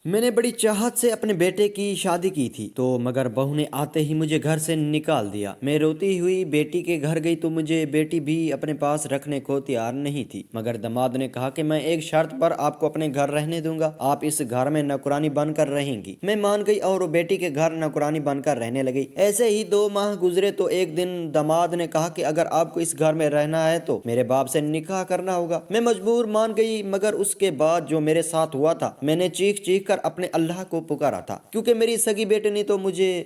میں نے بڑی چاہت سے اپنے بیٹے کی شادی کی تھی تو مگر بہو نے آتے ہی مجھے گھر سے نکال دیا۔ میں روتی ہوئی بیٹی کے گھر گئی تو مجھے بیٹی بھی اپنے پاس رکھنے کو تیار نہیں تھی، مگر داماد نے کہا کہ میں ایک شرط پر آپ کو اپنے گھر رہنے دوں گا، آپ اس گھر میں نوکرانی بن کر رہیں گی۔ میں مان گئی اور بیٹی کے گھر نوکرانی بن کر رہنے لگی۔ ایسے ہی 2 ماہ گزرے تو ایک دن داماد نے کہا کہ اگر آپ کو اس گھر میں رہنا ہے تو میرے باپ سے نکاح کرنا ہوگا۔ میں مجبور مان گئی، مگر اس کے بعد جو میرے ساتھ ہوا تھا، میں نے چیخ چیخ کر اپنے اللہ کو پکارا تھا، کیونکہ میری سگی بیٹی نے تو مجھے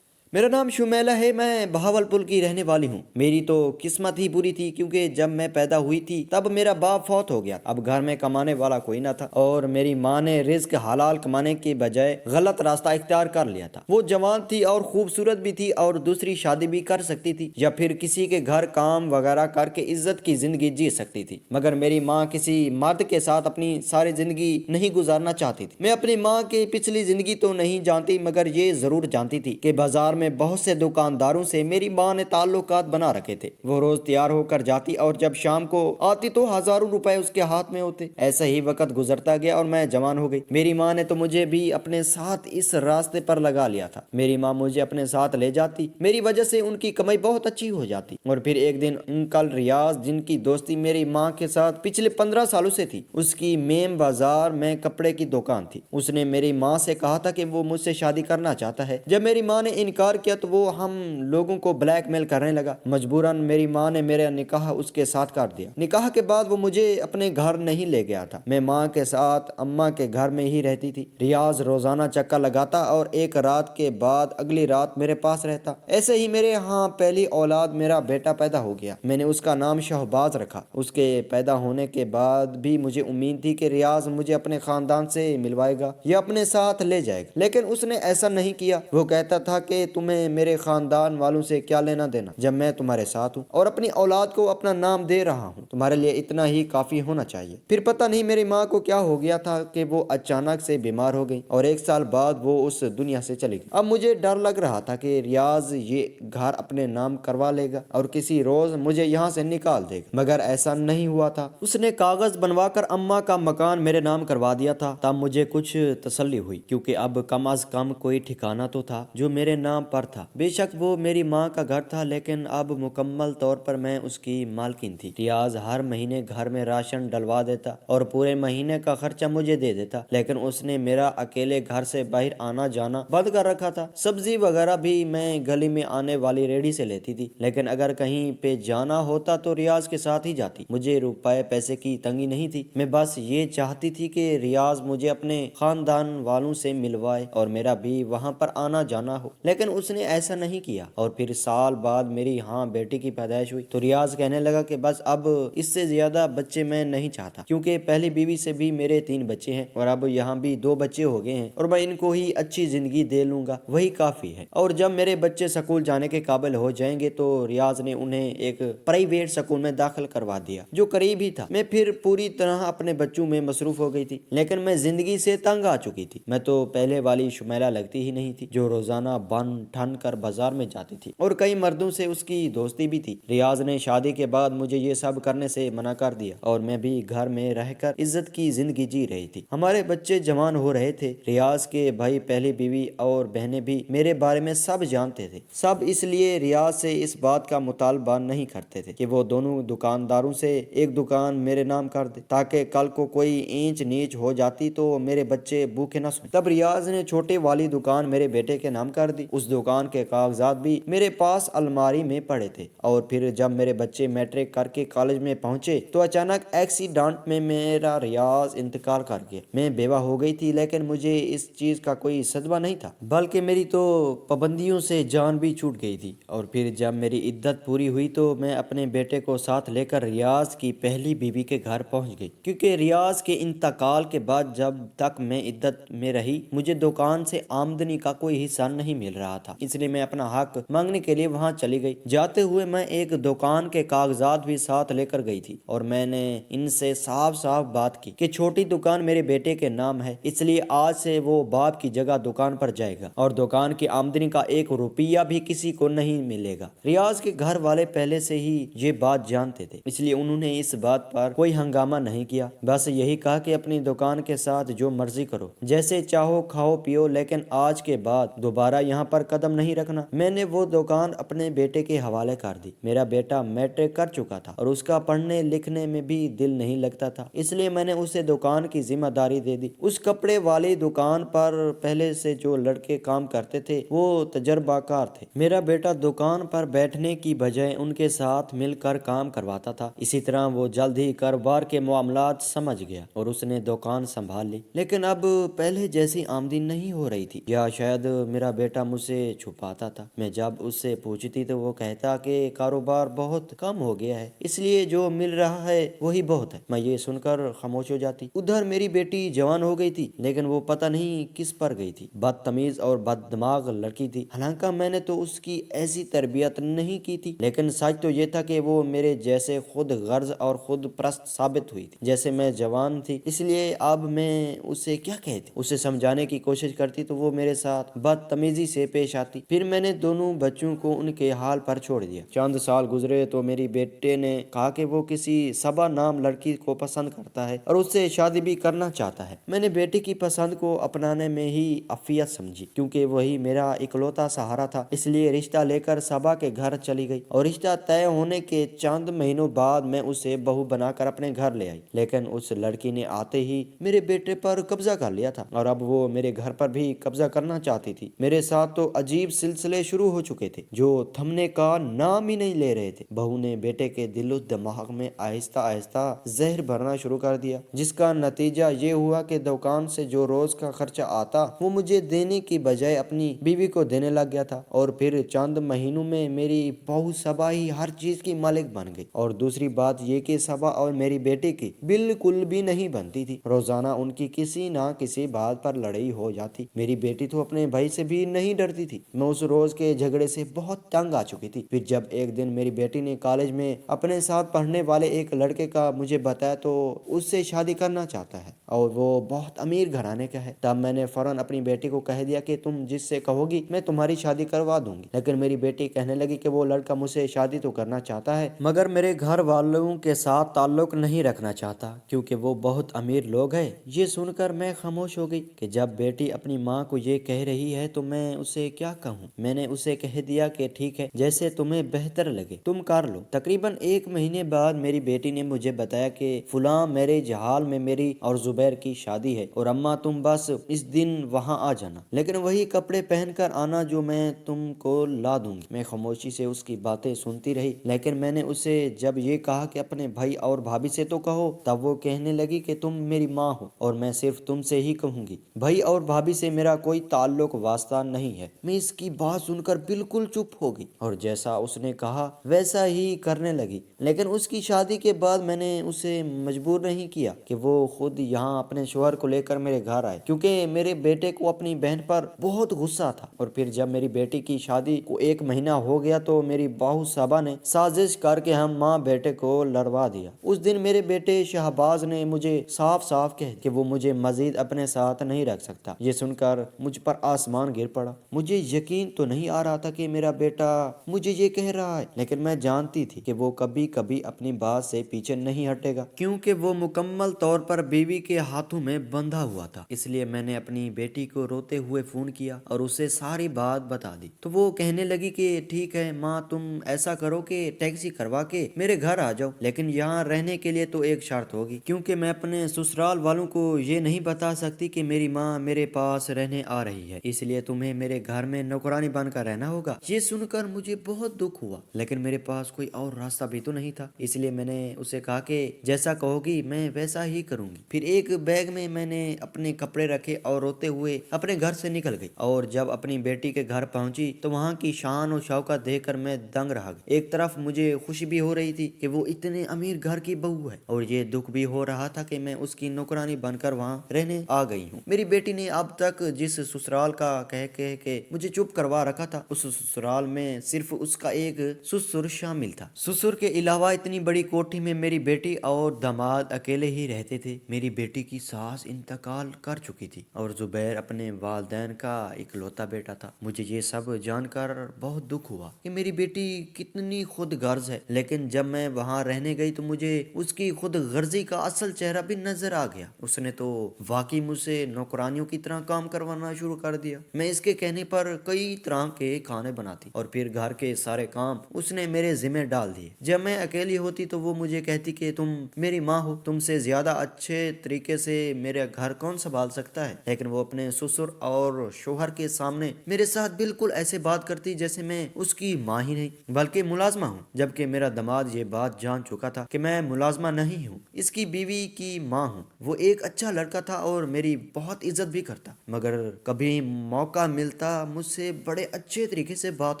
میرا نام شمیلہ ہے، میں بہاولپور کی رہنے والی ہوں۔ میری تو قسمت ہی بری تھی، کیونکہ جب میں پیدا ہوئی تھی تب میرا باپ فوت ہو گیا، اب گھر میں کمانے والا کوئی نہ تھا، اور میری ماں نے رزق حلال کمانے کے بجائے غلط راستہ اختیار کر لیا تھا۔ وہ جوان تھی اور خوبصورت بھی تھی اور دوسری شادی بھی کر سکتی تھی یا پھر کسی کے گھر کام وغیرہ کر کے عزت کی زندگی جی سکتی تھی، مگر میری ماں کسی مرد کے ساتھ اپنی ساری زندگی نہیں گزارنا چاہتی تھی۔ میں اپنی ماں کی پچھلی زندگی تو نہیں جانتی، مگر یہ ضرور جانتی تھی کہ بازار میں بہت سے دکانداروں سے میری ماں نے تعلقات بنا رکھے تھے۔ وہ روز تیار ہو کر جاتی اور جب شام کو آتی تو ہزاروں روپے اس کے ہاتھ میں ہوتے۔ ایسا ہی وقت گزرتا گیا اور میں جوان ہو گئی۔ میری ماں نے تو مجھے بھی اپنے ساتھ اس راستے پر لگا لیا تھا۔ میری ماں مجھے اپنے ساتھ لے جاتی، میری وجہ سے ان کی کمائی بہت اچھی ہو جاتی، اور پھر ایک دن انکل ریاض، جن کی دوستی میری ماں کے ساتھ پچھلے 15 سالوں سے تھی، اس کی مین بازار میں کپڑے کی دکان تھی، اس نے میری ماں سے کہا تھا کہ وہ مجھ سے شادی کرنا چاہتا ہے۔ جب میری ماں نے انکار کیا تو وہ ہم لوگوں کو بلیک میل کرنے لگا۔ مجبوراً میری ماں نے میرا نکاح اس کے ساتھ کر دیا۔ نکاح کے بعد وہ مجھے اپنے گھر نہیں لے گیا تھا، میں ماں کے ساتھ اماں کے گھر میں ہی رہتی تھی۔ ریاض روزانہ چکر لگاتا اور ایک رات کے بعد اگلی رات میرے پاس رہتا۔ ایسے ہی میرے ہاں پہلی اولاد میرا بیٹا پیدا ہو گیا، میں نے اس کا نام شہباز رکھا۔ اس کے پیدا ہونے کے بعد بھی مجھے امید تھی کہ ریاض مجھے اپنے خاندان سے ملوائے گا یا اپنے ساتھ لے جائے گا، لیکن اس نے ایسا نہیں کیا۔ وہ کہتا تھا کہ تمہیں میرے خاندان والوں سے کیا لینا دینا جب میں تمہارے ساتھ ہوں اور اپنی اولاد کو اپنا نام دے رہا ہوں، تمہارے لیے اتنا ہی کافی ہونا چاہیے۔ پھر پتہ نہیں میری ماں کو کیا ہو گیا تھا کہ وہ اچانک سے بیمار ہو گئی اور 1 سال بعد وہ اس دنیا سے چلی گئی۔ اب مجھے ڈر لگ رہا تھا کہ ریاض یہ گھر اپنے نام کروا لے گا اور کسی روز مجھے یہاں سے نکال دے گا، مگر ایسا نہیں ہوا تھا۔ اس نے کاغذ بنوا کر اماں کا مکان میرے نام کروا دیا تھا۔ تب مجھے کچھ تسلی ہوئی، کیونکہ اب کم از کم کوئی ٹھکانہ تو تھا جو میرے نام پر تھا۔ بے شک وہ میری ماں کا گھر تھا، لیکن اب مکمل طور پر میں اس کی مالکن تھی۔ ریاض ہر مہینے گھر میں راشن ڈلوا دیتا اور پورے مہینے کا خرچہ مجھے دے دیتا، لیکن اس نے میرا اکیلے گھر سے باہر آنا جانا بند کر رکھا تھا۔ سبزی وغیرہ بھی میں گلی میں آنے والی ریڑھی سے لیتی تھی، لیکن اگر کہیں پہ جانا ہوتا تو ریاض کے ساتھ ہی جاتی۔ مجھے روپے پیسے کی تنگی نہیں تھی، میں بس یہ چاہتی تھی کہ ریاض مجھے اپنے خاندان والوں سے ملوائے اور میرا بھی وہاں پر آنا جانا ہو، لیکن اس نے ایسا نہیں کیا۔ اور پھر سال بعد میری ہاں بیٹی کی پیدائش ہوئی تو ریاض کہنے لگا کہ بس اب اس سے زیادہ بچے میں نہیں چاہتا، کیونکہ پہلی بیوی سے بھی میرے 3 بچے ہیں اور اب یہاں بھی 2 بچے ہو گئے ہیں اور میں ان کو ہی اچھی زندگی دے لوں گا، وہی کافی ہے۔ اور جب میرے بچے سکول جانے کے قابل ہو جائیں گے تو ریاض نے انہیں ایک پرائیویٹ سکول میں داخل کروا دیا جو قریب ہی تھا۔ میں پھر پوری طرح اپنے بچوں میں مصروف ہو گئی تھی، لیکن میں زندگی سے تنگ آ چکی تھی۔ میں تو پہلے والی شمیلہ لگتی ہی نہیں تھی جو روزانہ بن ٹھن کر بازار میں جاتی تھی، اور کئی مردوں سے اس کی دوستی بھی تھی۔ ریاض نے شادی کے بعد مجھے یہ سب کرنے سے منع کر دیا اور میں بھی گھر میں رہ کر عزت کی زندگی جی رہی تھی۔ ہمارے بچے جوان ہو رہے تھے۔ ریاض کے بھائی، پہلی بیوی اور بہنیں بھی میرے بارے میں سب جانتے تھے، سب اس لیے ریاض سے اس بات کا مطالبہ نہیں کرتے تھے کہ وہ دونوں دکانداروں سے ایک دکان میرے نام کر دے، تاکہ کل کو کوئی اینچ نیچ ہو جاتی تو میرے بچے بھوکے نہ سوئیں۔ تب ریاض نے چھوٹے والی دکان میرے بیٹے کے نام کر دی۔ اس دکان کے کاغذات بھی میرے پاس الماری میں پڑے تھے، اور پھر جب میرے بچے میٹرک کر کے کالج میں پہنچے تو اچانک ایکسیڈنٹ میں میرا ریاض انتقال کر گیا۔ میں بیوہ ہو گئی تھی، لیکن مجھے اس چیز کا کوئی صدمہ نہیں تھا، بلکہ میری تو پابندیوں سے جان بھی چھوٹ گئی تھی۔ اور پھر جب میری عدت پوری ہوئی تو میں اپنے بیٹے کو ساتھ لے کر ریاض کی پہلی بیوی کے گھر پہنچ گئی، کیونکہ ریاض کے انتقال کے بعد جب تک میں عدت میں رہی مجھے دکان سے آمدنی کا کوئی حصہ نہیں مل رہا था, इसलिए मैं अपना हक मांगने के लिए वहाँ चली गई। जाते हुए मैं एक दुकान के कागजात भी साथ लेकर गई थी और मैंने इनसे साफ साफ बात की कि छोटी दुकान मेरे बेटे के नाम है, इसलिए आज से वो बाप की जगह दुकान पर जाएगा और दुकान की आमदनी का 1 रुपया भी किसी को नहीं मिलेगा। रियाज के घर वाले पहले से ही ये बात जानते थे, इसलिए उन्होंने इस बात पर कोई हंगामा नहीं किया, बस यही कहा कि अपनी दुकान के साथ जो मर्जी करो, जैसे चाहो खाओ पियो, लेकिन आज के बाद दोबारा यहाँ पर कदम नहीं रखना। मैंने वो दुकान अपने बेटे के हवाले कर दी। मेरा बेटा मैट्रिक कर चुका था और उसका पढ़ने लिखने में भी दिल नहीं लगता था, इसलिए मैंने उसे दुकान की जिम्मेदारी दे दी। उस कपड़े वाली दुकान पर पहले से जो लड़के काम करते थे वो तजर्बाकार थे। मेरा बेटा दुकान पर बैठने की बजाय उनके साथ मिलकर काम करवाता था। इसी तरह वो जल्द ही कारोबार के मामलात समझ गया और उसने दुकान संभाल ली, लेकिन अब पहले जैसी आमदनी नहीं हो रही थी, या शायद मेरा बेटा मुझसे छुपाता था। मैं जब उससे पूछती तो वो कहता कि कारोबार बहुत कम हो गया है, इसलिए जो मिल रहा है वही बहुत है। मैं ये सुनकर खामोश हो जाती। उधर मेरी बेटी जवान हो गई थी, लेकिन वो पता नहीं किस पर गई थी। बदतमीज और बददिमाग लड़की थी। हालांकि मैंने तो उसकी ऐसी तरबियत नहीं की थी, लेकिन सच तो ये था कि वो मेरे जैसे खुद गर्ज और खुद प्रस्त साबित हुई थी जैसे मैं जवान थी। इसलिए अब मैं उसे क्या कहती, उसे समझाने की कोशिश करती तो वो मेरे साथ बदतमीजी से पेश आती। फिर मैंने दोनों बच्चों को उनके हाल पर छोड़ दिया। चंद साल गुजरे तो मेरी बेटे ने कहा कि वो किसी सबा नाम लड़की को पसंद करता है और उससे शादी भी करना चाहता है। मैंने बेटे की पसंद को अपनाने में ही अफियत समझी, क्योंकि वही मेरा इकलौता सहारा था। इसलिए रिश्ता लेकर सबा के घर चली गई और रिश्ता तय होने के चंद महीनों बाद मैं उसे बहू बनाकर अपने घर ले आई। लेकिन उस लड़की ने आते ही मेरे बेटे पर कब्जा कर लिया था और अब वो मेरे घर पर भी कब्जा करना चाहती थी। मेरे साथ तो अजीब सिलसिले शुरू हो चुके थे जो थमने का नाम ही नहीं ले रहे थे। बहू ने बेटे के दिलो दिमाग में आहिस्ता आहिस्ता जहर भरना शुरू कर दिया, जिसका नतीजा ये हुआ कि दुकान से जो रोज का खर्चा आता वो मुझे देने की बजाय अपनी बीवी को देने लग गया था। और फिर चंद महीनों में मेरी बहू सबा ही हर चीज की मालिक बन गई। और दूसरी बात ये कि सबा और मेरी बेटी की बिल्कुल भी नहीं बनती थी। रोजाना उनकी किसी ना किसी बात पर लड़ाई हो जाती। मेरी बेटी तो अपने भाई से भी नहीं डरती थी। मैं उस रोज के झगड़े से बहुत तंग आ चुकी थी। फिर जब एक दिन मेरी बेटी ने कॉलेज में अपने साथ पढ़ने वाले एक लड़के का मुझे बताया तो उससे शादी करना चाहता है और वो बहुत अमीर घराने का है। तब मैंने फौरन अपनी बेटी को कह दिया कि तुम जिससे कहोगी मैं तुम्हारी शादी करवा दूंगी। लेकिन मेरी बेटी कहने लगी कि वो लड़का मुझसे शादी तो करना चाहता है, मगर मेरे घर वालों के साथ ताल्लुक नहीं रखना चाहता क्योंकि वो बहुत अमीर लोग हैं। ये सुनकर मैं खामोश हो गई कि जब बेटी अपनी माँ को ये कह रही है तो मैं उसे क्या कहूँ। मैंने उसे कह दिया कि ठीक है, जैसे तुम्हें बेहतर लगे तुम कर लो। तकरीबन 1 महीने बाद मेरी बेटी ने मुझे बताया कि फुला मैरिज हॉल में मेरी और जुबैर की शादी है और अम्मा तुम बस इस दिन वहाँ आ जाना, लेकिन वही कपड़े पहनकर आना जो मैं तुमको ला दूंगी। मैं खामोशी से उसकी बातें सुनती रही, लेकिन मैंने उसे जब ये कहा कि अपने भाई और भाभी से तो कहो, तब वो कहने लगी कि तुम मेरी माँ हो और मैं सिर्फ तुमसे ही कहूंगी, भाई और भाभी से मेरा कोई ताल्लुक वास्ता नहीं है। मैं इसकी बात सुनकर बिल्कुल चुप हो गई और जैसा उसने कहा वैसा ही करने लगी। लेकिन उसकी शादी के बाद मैंने उसे मजबूर नहीं किया कि वो खुद यहाँ अपने शोहर को लेकर मेरे घर आए, क्योंकि मेरे बेटे को अपनी बहन पर बहुत गुस्सा था। और फिर जब मेरी बेटी की शादी को 1 महीना हो गया तो मेरी बहू सबा ने साजिश करके हम माँ बेटे को लड़वा दिया। उस दिन मेरे बेटे शहबाज ने मुझे साफ साफ कह कि वो मुझे मजीद अपने साथ नहीं रख सकता। ये सुनकर मुझ पर आसमान गिर पड़ा। मुझे यकीन तो नहीं आ रहा था कि मेरा बेटा मुझे ये कह रहा है, लेकिन मैं जानती थी कि वो कभी कभी अपनी बात से पीछे नहीं हटेगा, क्योंकि वो मुकम्मल तौर पर बीवी के हाथों में बंधा हुआ था। इसलिए मैंने अपनी बेटी को रोते हुए फोन किया और उसे सारी बात बता दी। तो वो कहने लगी कि ठीक है माँ, तुम ऐसा करो कि टैक्सी करवा के मेरे घर आ जाओ, लेकिन यहाँ रहने के लिए तो एक शर्त होगी, क्योंकि मैं अपने ससुराल वालों को ये नहीं बता सकती कि मेरी माँ मेरे पास रहने आ रही है, इसलिए तुम्हें मेरे घर में नौकरानी बनकर रहना होगा। ये सुनकर मुझे बहुत दुख हुआ, लेकिन मेरे पास कोई और रास्ता भी तो नहीं था। इसलिए मैंने उसे कहा कि जैसा कहोगी मैं वैसा ही करूंगी। फिर एक बैग में मैंने अपने कपड़े रखे और रोते हुए अपने घर से निकल गई। और जब अपनी बेटी के घर पहुंची तो वहाँ की शान और शौकत देखकर मैं दंग रह गई। एक तरफ मुझे खुशी भी हो रही थी कि वो इतने अमीर घर की बहू है, और ये दुख भी हो रहा था कि मैं उसकी नौकरानी बनकर वहाँ रहने आ गई हूँ। मेरी बेटी ने अब तक जिस ससुराल का कह के मुझे चुप करवा रखा था। उस ससुराल में सिर्फ उसका एक ससुर शामिल था। ससुर के अलावा इतनी बड़ी कोठी में मेरी बेटी और दामाद अकेले ही रहते थे। मेरी बेटी की सास इंतकाल कर चुकी थी और जुबैर अपने वालिदैन का इकलौता बेटा था। मुझे ये सब जानकर बहुत दुख हुआ कि मेरी बेटी कितनी खुद गर्ज है, लेकिन जब मैं वहाँ रहने गई तो मुझे उसकी खुद गर्जी का असल चेहरा भी नजर आ गया। उसने तो वाकई मुझसे नौकरानियों की तरह काम करवाना शुरू कर दिया। मैं इसके कहने पर कई तरह के खाने बनाती और फिर घर के सारे काम उसने मेरे जिम्मे डाल दिए। जब मैं अकेली होती तो वो मुझे कहती कि तुम मेरी माँ हो, तुमसे ज्यादा अच्छे तरीके से मेरे घर कौन संभाल सकता है। लेकिन वो अपने ससुर और शोहर के सामने मेरे साथ बिल्कुल ऐसे बात करती जैसे मैं उसकी माँ ही नहीं बल्कि मुलाजमा हूँ। जबकि मेरा दामाद ये बात जान चुका था कि मैं मुलाजमा नहीं हूँ, इसकी बीवी की माँ हूँ। वो एक अच्छा लड़का था और मेरी बहुत इज्जत भी करता, मगर कभी मौका मिलता मुझसे बड़े अच्छे तरीके से बात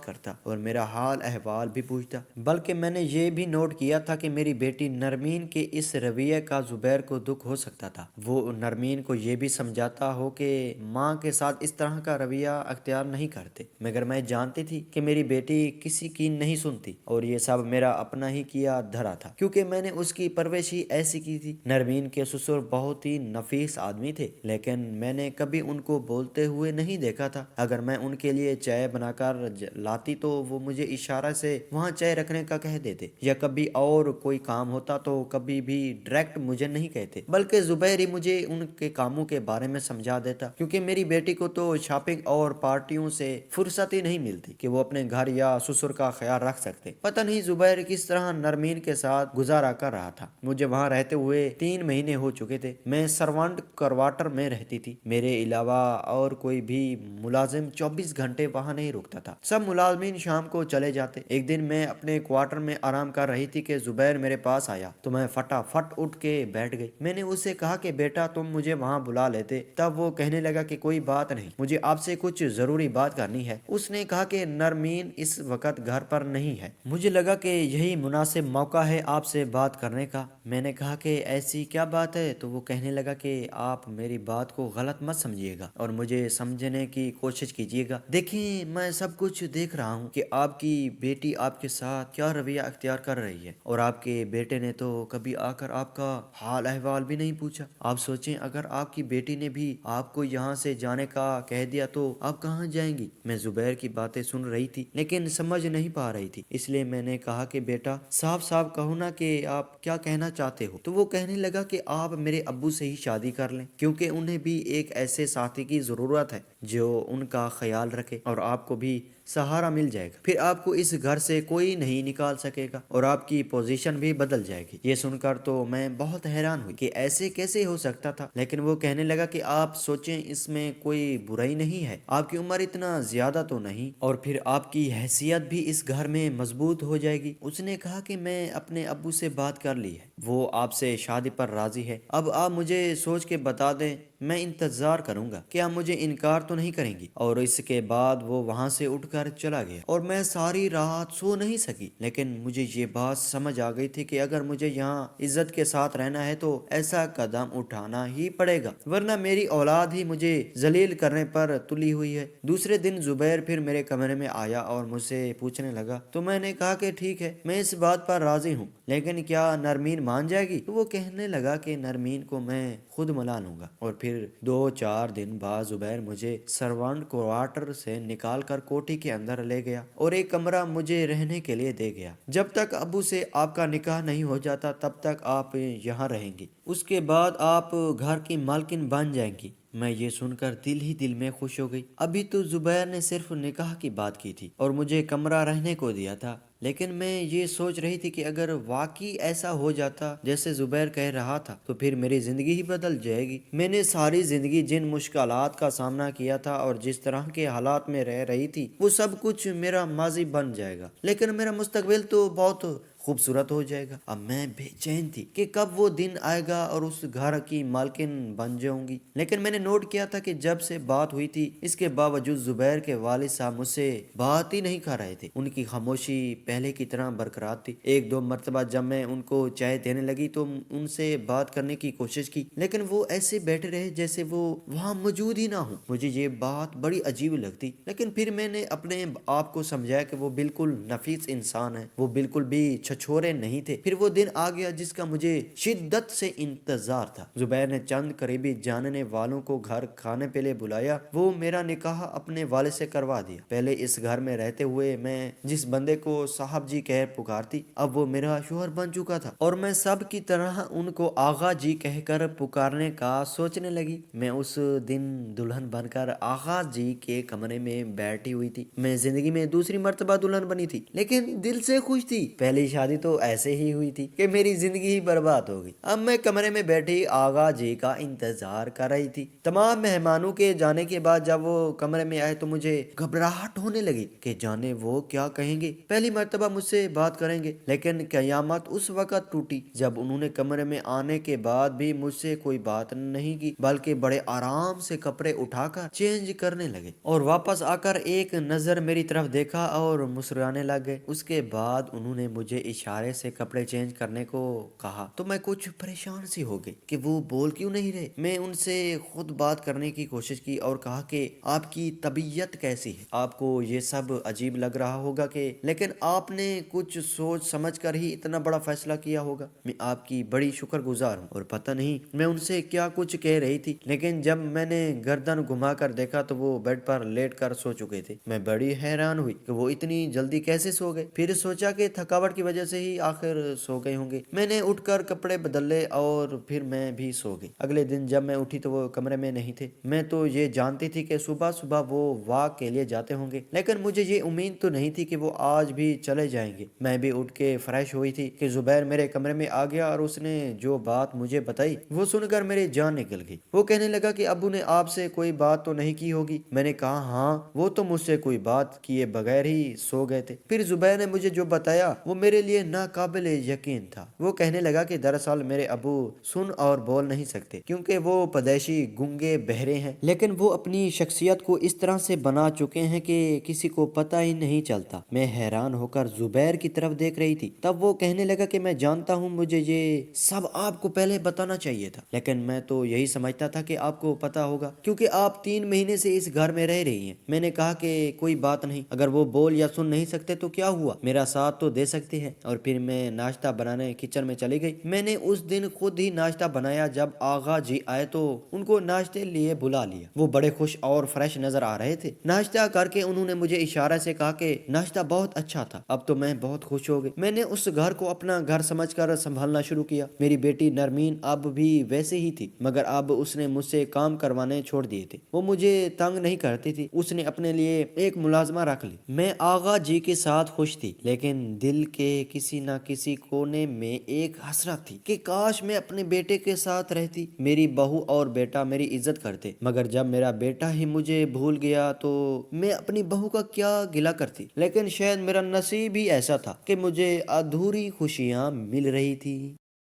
करता और मेरा हाल अहवाल भी पूछता। बल्कि मैंने ये भी नोट किया था कि मेरी बेटी नरमीन के इस रवैये का जुबैर को दुख हो सकता था। वो नरमीन को ये भी समझाता हो कि माँ के साथ इस तरह का रवैया अख्तियार नहीं करते, मगर मैं जानती थी कि मेरी बेटी किसी की नहीं सुनती और ये सब मेरा अपना ही किया धरा था, क्योंकि मैंने उसकी परवरिश ही ऐसी की थी। नरमीन के ससुर बहुत ही नफीस आदमी थे, लेकिन मैंने कभी उनको बोलते हुए नहीं देखा था। अगर मैं उनके लिए चाय बनाकर लाती तो वो मुझे इशारा से वहाँ चाय रखने का कह देते, या कभी और कोई काम होता तो कभी भी डायरेक्ट मुझे नहीं कहते, बल्कि जुबैर ही मुझे उनके कामों के बारे में समझा देता। क्योंकि मेरी बेटी को तो शॉपिंग और पार्टियों से फुर्सत ही नहीं मिलती कि वो अपने घर या ससुर का ख्याल रख सकते। पता नहीं जुबैर किस तरह नरमीन के साथ गुजारा कर रहा था। मुझे वहाँ रहते हुए 3 महीने हो चुके थे। मैं सर्वांट क्वार्टर में रहती थी। मेरे अलावा और कोई भी मुलाजिम 24 घंटे वहाँ नहीं रुकता था। सब मुलाजिमीन शाम को चले जाते। एक दिन मैं अपने क्वार्टर में आराम कर रही थी कि जुबैर मेरे पास आया तो मैं फटाफट उठ के बैठ गई। मैंने उससे कहा कि बेटा तुम मुझे वहाँ बुला लेते। तब वो कहने लगा कि कोई बात नहीं, मुझे आपसे कुछ जरूरी बात करनी है। उसने कहा कि नरमीन इस वक्त घर पर नहीं है। मुझे लगा कि यही मुनासिब मौका है आपसे बात करने का। मैंने कहा कि ऐसी क्या बात है। तो वो कहने लगा कि आप मेरी बात को गलत मत समझिएगा और मुझे समझने की कोशिश कीजिएगा। देखिए मैं सब कुछ देख रहा हूँ कि आपकी बेटी आपके साथ क्या रवैया अख्तियार कर रही है, और आपके बेटे ने तो कभी आकर आपका हाल अहवाल भी नहीं पूछा। आप सोचें अगर आपकी बेटी ने भी आपको यहाँ से जाने का कह दिया तो आप कहाँ जाएंगी। मैं जुबैर की बातें सुन रही थी लेकिन समझ नहीं पा रही थी, इसलिए मैंने कहा कि बेटा साफ साफ कहो ना कि आप क्या कहना चाहते हो। तो वो कहने लगा कि आप मेरे अब्बू से ही शादी कर लें, क्योंकि उन्हें भी एक ऐसे साथी की जरूरत है जो उनका ख्याल रखे और आपको भी सहारा मिल जाएगा। फिर आपको इस घर से कोई नहीं निकाल सकेगा और आपकी पोजीशन भी बदल जाएगी। ये सुनकर तो मैं बहुत हैरान हुई कि ऐसे कैसे हो सकता था। लेकिन वो कहने लगा कि आप सोचें इसमें कोई बुराई नहीं है, आपकी उम्र इतना ज्यादा तो नहीं और फिर आपकी हैसियत भी इस घर में मजबूत हो जाएगी। उसने कहा कि मैं अपने अब्बू से बात कर ली है, वो आपसे शादी पर राजी है। अब आप मुझे सोच के बता दें, मैं इंतजार करूंगा कि आप मुझे इनकार तो नहीं करेंगी। और इसके बाद वो वहां से उठकर चला गया और मैं सारी रात सो नहीं सकी। लेकिन मुझे ये बात समझ आ गई थी कि अगर मुझे यहाँ इज्जत के साथ रहना है तो ऐसा कदम उठाना ही पड़ेगा, वरना मेरी औलाद ही मुझे जलील करने पर तुली हुई है। दूसरे दिन जुबैर फिर मेरे कमरे में आया और मुझसे पूछने लगा, तो मैंने कहा कि ठीक है मैं इस बात पर राजी हूँ, लेकिन क्या नरमीन मान जाएगी। तो वो कहने लगा कि नरमीन को मैं खुद मना लूंगा। और फिर 2-4 दिन बाद जुबैर मुझे सर्वांट क्वार्टर से निकाल कर कोठी के अंदर ले गया और एक कमरा मुझे रहने के लिए दे गया। जब तक अब्बू से आपका निकाह नहीं हो जाता तब तक आप यहाँ रहेंगी, उसके बाद आप घर की मालकिन बन जाएंगी। मैं ये सुनकर दिल ही दिल में खुश हो गई। अभी तो जुबैर ने सिर्फ निकाह की बात की थी और मुझे कमरा रहने को दिया था, लेकिन मैं ये सोच रही थी कि अगर वाकई ऐसा हो जाता जैसे जुबैर कह रहा था तो फिर मेरी जिंदगी ही बदल जाएगी। मैंने सारी जिंदगी जिन मुश्किलात का सामना किया था और जिस तरह के हालात में रह रही थी वो सब कुछ मेरा माजी बन जाएगा, लेकिन मेरा मुस्तकबिल तो बहुत खूबसूरत हो जाएगा। अब मैं बेचैन थी कि कब वो दिन आएगा और उस घर की मालकिन बन जाऊंगी। लेकिन मैंने नोट किया था कि जब से बात हुई थी इसके बावजूद जुबैर के वालिद साहब मुझसे बात ही नहीं कर रहे थे। उनकी खामोशी पहले की तरह बरकरार थी। एक दो मर्तबा जब मैं उनको चाय देने लगी तो उनसे बात करने की कोशिश की, लेकिन वो ऐसे बैठे रहे जैसे वो वहां मौजूद ही ना हो। मुझे ये बात बड़ी अजीब लगती, लेकिन फिर मैंने अपने आप को समझाया कि वो बिल्कुल नफीस इंसान है, वो बिल्कुल भी छछोरे नहीं थे। फिर वो दिन आ गया जिसका मुझे शिद्दत से इंतजार था। जुबैर ने चंद करीबी जानने वालों को घर खाने पे लिए बुलाया। वो मेरा निकाह अपने वाले से करवा दिया। पहले इस घर में रहते हुए मैं जिस बंदे को साहब जी कह पुकारती, अब वो मेरा शोहर बन चुका था और मैं सब की तरह उनको आगा जी कहकर पुकारने का सोचने लगी। मैं उस दिन दुल्हन बनकर आगा जी के कमरे में बैठी हुई थी। मैं जिंदगी में दूसरी मर्तबा दुल्हन बनी थी, लेकिन दिल से खुश थी। पहली शादी तो ऐसे ही हुई थी कि मेरी जिंदगी ही बर्बाद हो गई। अब मैं कमरे में बैठी आगा जी का इंतजार कर रही थी। तमाम मेहमानों के जाने के बाद जब वो कमरे में आए तो मुझे घबराहट होने लगी कि जाने वो क्या कहेंगे। पहली मर्तबा मुझसे बात करेंगे, लेकिन कयामत उस वक्त टूटी जब उन्होंने कमरे में आने के बाद भी मुझसे कोई बात नहीं की, बल्कि बड़े आराम से कपड़े उठाकर चेंज करने लगे और वापस आकर एक नजर मेरी तरफ देखा और मुस्कुराने लग गए। उसके बाद उन्होंने मुझे इशारे से कपड़े चेंज करने को कहा तो मैं कुछ परेशान सी हो गई कि वो बोल क्यों नहीं रहे। मैं उनसे खुद बात करने की कोशिश की और कहा कि आपकी तबीयत कैसी है। आपको ये सब अजीब लग रहा होगा कि लेकिन आपने कुछ सोच समझ कर ही इतना बड़ा फैसला किया होगा। मैं आपकी बड़ी शुक्रगुजार हूँ। और पता नहीं मैं उनसे क्या कुछ कह रही थी, लेकिन जब मैंने गर्दन घुमा कर देखा तो वो बेड पर लेट कर सो चुके थे। मैं बड़ी हैरान हुई कि वो इतनी जल्दी कैसे सो गए। फिर सोचा कि थकावट की वजह से ही आखिर सो गए होंगे। मैंने उठकर कपड़े बदले और फिर मैं भी सो गई। अगले दिन जब मैं उठी तो वो कमरे में नहीं थे। मैं तो ये जानती थी कि सुबह सुबह वो वॉक के लिए जाते होंगे, लेकिन मुझे ये उम्मीद तो नहीं थी कि वो आज भी चले जाएंगे। मैं भी उठ के फ्रेश हुई थी कि जुबैर मेरे कमरे में आ गया और उसने जो बात मुझे बताई वो सुनकर मेरी जान निकल गई। वो कहने लगा कि अब्बू ने आपसे कोई बात तो नहीं की होगी। मैंने कहा हाँ, वो तो मुझसे कोई बात किए बगैर ही सो गए थे। फिर जुबैर ने मुझे जो बताया वो मेरे लिए नाकाबिल यकीन था। वो कहने लगा कि दरअसल मेरे अबू सुन और बोल नहीं सकते क्योंकि वो पदेशी गूंगे बहरे हैं, लेकिन वो अपनी शख्सियत को इस तरह से बना चुके हैं कि किसी को पता ही नहीं चलता। मैं हैरान होकर जुबैर की तरफ देख रही थी। तब वो कहने लगा कि मैं जानता हूँ मुझे ये सब आपको पहले बताना चाहिए था, लेकिन मैं तो यही समझता था कि आपको पता होगा क्योंकि आप 3 महीने से इस घर में रह रही हैं। मैंने कहा कि कोई बात नहीं, अगर वो बोल या सुन नहीं सकते तो क्या हुआ, मेरा साथ तो दे सकते हैं। और फिर मैं नाश्ता बनाने किचन में चली गई। मैंने उस दिन खुद ही नाश्ता बनाया। जब आगा जी आए तो उनको नाश्ते लिए बुला लिया। वो बड़े खुश और फ्रेश नजर आ रहे थे। नाश्ता करके उन्होंने मुझे इशारे से कहा कि नाश्ता बहुत अच्छा था। अब तो मैं बहुत खुश हो गई। मैंने उस घर को अपना घर समझकर संभालना शुरू किया। मेरी बेटी नरमीन अब भी वैसे ही थी, मगर अब उसने मुझसे काम करवाने छोड़ दिए थे। वो मुझे तंग नहीं करती थी। उसने अपने लिए एक मुलाजमा रख ली। मैं आगा जी के साथ खुश थी, लेकिन दिल के किसी न किसी कोने में एक हसरत थी कि काश मैं अपने बेटे के साथ रहती। मेरी बहू और बेटा मेरी इज्जत करते, मगर जब मेरा बेटा ही मुझे भूल गया तो मैं अपनी बहू का क्या गिला करती। लेकिन शायद मेरा नसीब ही ऐसा था कि मुझे अधूरी खुशियां मिल रही थी।